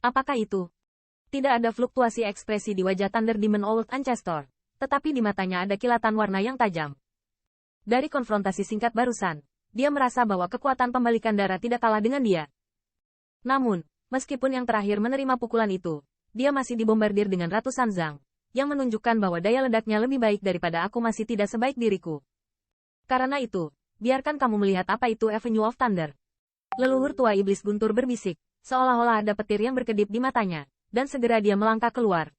Apakah itu? Tidak ada fluktuasi ekspresi di wajah Thunder Demon Old Ancestor, tetapi di matanya ada kilatan warna yang tajam. Dari konfrontasi singkat barusan, dia merasa bahwa kekuatan pembalikan darah tidak kalah dengan dia. Namun, meskipun yang terakhir menerima pukulan itu, dia masih dibombardir dengan ratusan zang, yang menunjukkan bahwa daya ledaknya lebih baik daripada aku masih tidak sebaik diriku. Karena itu, biarkan kamu melihat apa itu Avenue of Thunder. Leluhur tua iblis guntur berbisik, seolah-olah ada petir yang berkedip di matanya, dan segera dia melangkah keluar.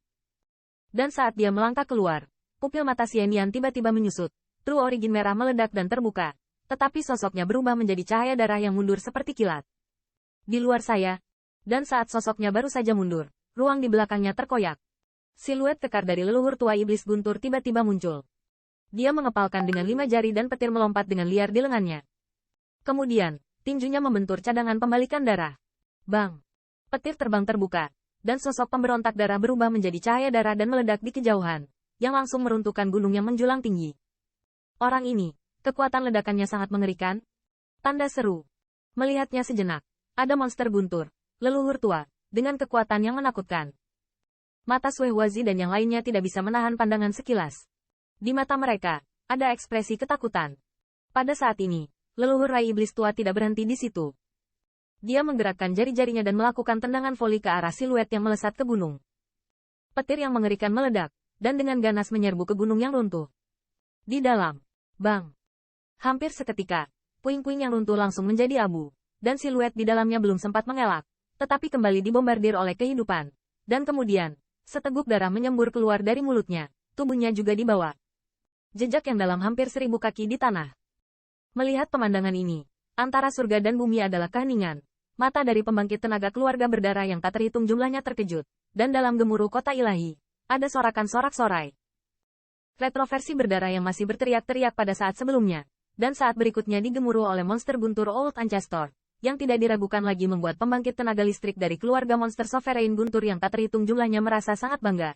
Dan saat dia melangkah keluar, pupil mata Xianyan tiba-tiba menyusut, True Origin merah meledak dan terbuka, tetapi sosoknya berubah menjadi cahaya darah yang mundur seperti kilat. Di luar saya, dan saat sosoknya baru saja mundur, ruang di belakangnya terkoyak. Siluet kekar dari leluhur tua iblis guntur tiba-tiba muncul. Dia mengepalkan dengan 5 jari dan petir melompat dengan liar di lengannya. Kemudian, tinjunya membentur cadangan pembalikan darah. Bang! Petir terbang terbuka, dan sosok pemberontak darah berubah menjadi cahaya darah dan meledak di kejauhan, yang langsung meruntuhkan gunung yang menjulang tinggi. Orang ini, kekuatan ledakannya sangat mengerikan. Tanda seru. Melihatnya sejenak, ada monster guntur, leluhur tua, dengan kekuatan yang menakutkan. Mata Sui Huazi dan yang lainnya tidak bisa menahan pandangan sekilas. Di mata mereka, ada ekspresi ketakutan. Pada saat ini, leluhur Rai Iblis tua tidak berhenti di situ. Dia menggerakkan jari-jarinya dan melakukan tendangan voli ke arah siluet yang melesat ke gunung. Petir yang mengerikan meledak, dan dengan ganas menyerbu ke gunung yang runtuh. Di dalam, bang! Hampir seketika, puing-puing yang runtuh langsung menjadi abu, dan siluet di dalamnya belum sempat mengelak, tetapi kembali dibombardir oleh kehidupan. Dan kemudian, seteguk darah menyembur keluar dari mulutnya, tubuhnya juga dibawa. Jejak yang dalam hampir 1000 kaki di tanah. Melihat pemandangan ini, antara surga dan bumi adalah keheningan. Mata dari pembangkit tenaga keluarga berdarah yang tak terhitung jumlahnya terkejut, dan dalam gemuruh kota ilahi, ada sorakan sorak-sorai. Retroversi berdarah yang masih berteriak-teriak pada saat sebelumnya, dan saat berikutnya digemuruh oleh monster guntur Old Ancestor, yang tidak diragukan lagi membuat pembangkit tenaga listrik dari keluarga monster Sovereign guntur yang tak terhitung jumlahnya merasa sangat bangga.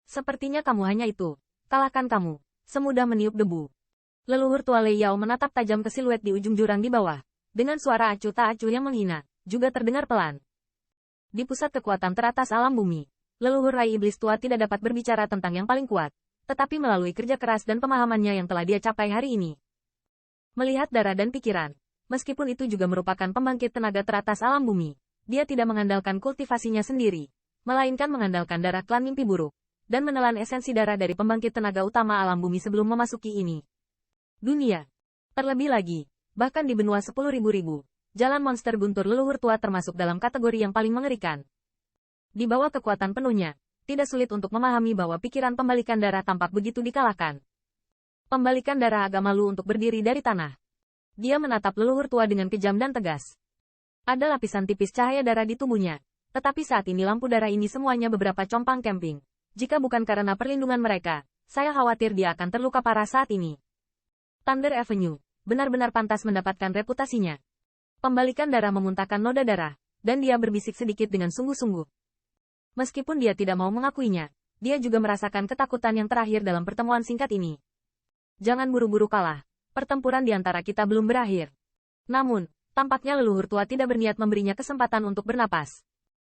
Sepertinya kamu hanya itu. Kalahkan kamu, semudah meniup debu. Leluhur tua Lei Yao menatap tajam ke siluet di ujung jurang di bawah, dengan suara acuh tak acuh yang menghina, juga terdengar pelan. Di pusat kekuatan teratas alam bumi, leluhur Rai Iblis tua tidak dapat berbicara tentang yang paling kuat, tetapi melalui kerja keras dan pemahamannya yang telah dia capai hari ini. Melihat darah dan pikiran, meskipun itu juga merupakan pembangkit tenaga teratas alam bumi, dia tidak mengandalkan kultivasinya sendiri, melainkan mengandalkan darah klan mimpi buruk, dan menelan esensi darah dari pembangkit tenaga utama alam bumi sebelum memasuki ini. Dunia. Terlebih lagi, bahkan di benua 10.000, jalan monster guntur leluhur tua termasuk dalam kategori yang paling mengerikan. Di bawah kekuatan penuhnya, tidak sulit untuk memahami bahwa pikiran pembalikan darah tampak begitu dikalahkan. Pembalikan darah agak malu untuk berdiri dari tanah. Dia menatap leluhur tua dengan kejam dan tegas. Ada lapisan tipis cahaya darah di tubuhnya, tetapi saat ini lampu darah ini semuanya beberapa compang camping. Jika bukan karena perlindungan mereka, saya khawatir dia akan terluka parah saat ini. Thunder Avenue benar-benar pantas mendapatkan reputasinya. Pembalikan darah memuntahkan noda darah, dan dia berbisik sedikit dengan sungguh-sungguh. Meskipun dia tidak mau mengakuinya, dia juga merasakan ketakutan yang terakhir dalam pertemuan singkat ini. Jangan buru-buru kalah, pertempuran di antara kita belum berakhir. Namun, tampaknya leluhur tua tidak berniat memberinya kesempatan untuk bernapas.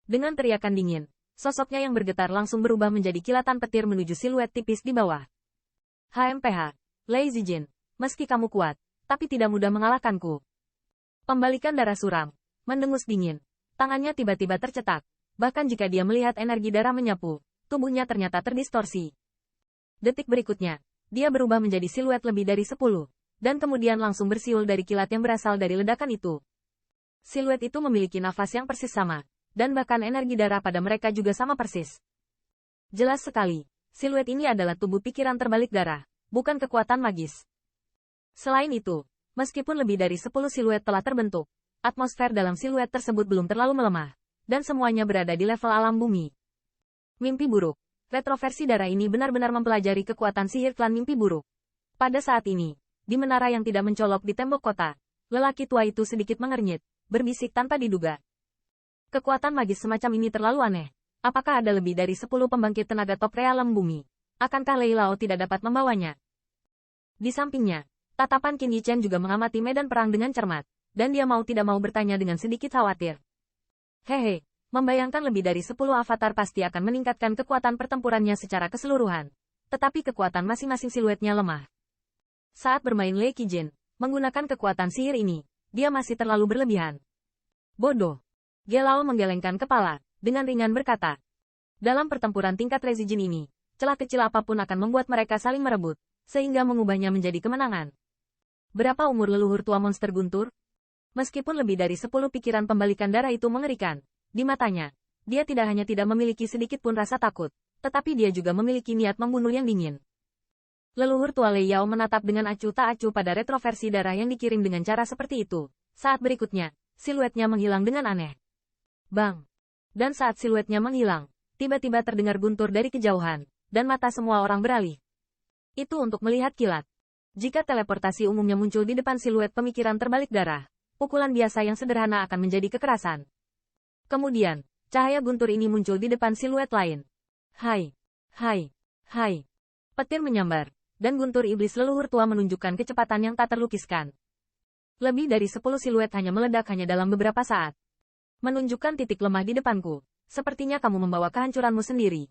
Dengan teriakan dingin, sosoknya yang bergetar langsung berubah menjadi kilatan petir menuju siluet tipis di bawah. HMPH, Lei Zijin, meski kamu kuat, tapi tidak mudah mengalahkanku. Pembalikan darah suram, mendengus dingin, tangannya tiba-tiba tercetak. Bahkan jika dia melihat energi darah menyapu, tubuhnya ternyata terdistorsi. Detik berikutnya, dia berubah menjadi siluet lebih dari 10, dan kemudian langsung bersiul dari kilat yang berasal dari ledakan itu. Siluet itu memiliki nafas yang persis sama, dan bahkan energi darah pada mereka juga sama persis. Jelas sekali, siluet ini adalah tubuh pikiran terbalik darah, bukan kekuatan magis. Selain itu, meskipun lebih dari 10 siluet telah terbentuk, atmosfer dalam siluet tersebut belum terlalu melemah. Dan semuanya berada di level alam bumi. Mimpi buruk. Retroversi darah ini benar-benar mempelajari kekuatan sihir klan mimpi buruk. Pada saat ini, di menara yang tidak mencolok di tembok kota, lelaki tua itu sedikit mengernyit, berbisik tanpa diduga. Kekuatan magis semacam ini terlalu aneh. Apakah ada lebih dari 10 pembangkit tenaga top realem bumi? Akankah Lei Lao tidak dapat membawanya? Di sampingnya, tatapan Qin Yichen juga mengamati medan perang dengan cermat, dan dia mau tidak mau bertanya dengan sedikit khawatir. Hehe, Membayangkan lebih dari 10 avatar pasti akan meningkatkan kekuatan pertempurannya secara keseluruhan. Tetapi kekuatan masing-masing siluetnya lemah. Saat bermain Lei Qijin, menggunakan kekuatan sihir ini, dia masih terlalu berlebihan. Bodoh. Gelao menggelengkan kepala, dengan ringan berkata. Dalam pertempuran tingkat Rezijin ini, celah kecil apapun akan membuat mereka saling merebut, sehingga mengubahnya menjadi kemenangan. Berapa umur leluhur tua monster guntur? Meskipun lebih dari 10 pikiran pembalikan darah itu mengerikan, di matanya, dia tidak hanya tidak memiliki sedikit pun rasa takut, tetapi dia juga memiliki niat membunuh yang dingin. Leluhur tua Lei Yao menatap dengan acuh tak acuh pada retroversi darah yang dikirim dengan cara seperti itu. Saat berikutnya, siluetnya menghilang dengan aneh. Bang! Dan saat siluetnya menghilang, tiba-tiba terdengar guntur dari kejauhan, dan mata semua orang beralih. Itu untuk melihat kilat. Jika teleportasi umumnya muncul di depan siluet pemikiran terbalik darah, pukulan biasa yang sederhana akan menjadi kekerasan. Kemudian, cahaya guntur ini muncul di depan siluet lain. Hai! Hai! Hai! Petir menyambar, dan guntur iblis leluhur tua menunjukkan kecepatan yang tak terlukiskan. Lebih dari 10 siluet hanya meledak hanya dalam beberapa saat. Menunjukkan titik lemah di depanku, sepertinya kamu membawa kehancuranmu sendiri.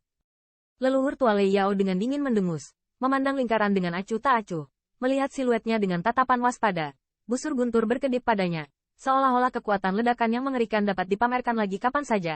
Leluhur tua Lei Yao dengan dingin mendengus, memandang lingkaran dengan acuh tak acuh, melihat siluetnya dengan tatapan waspada. Busur guntur berkedip padanya, seolah-olah kekuatan ledakan yang mengerikan dapat dipamerkan lagi kapan saja.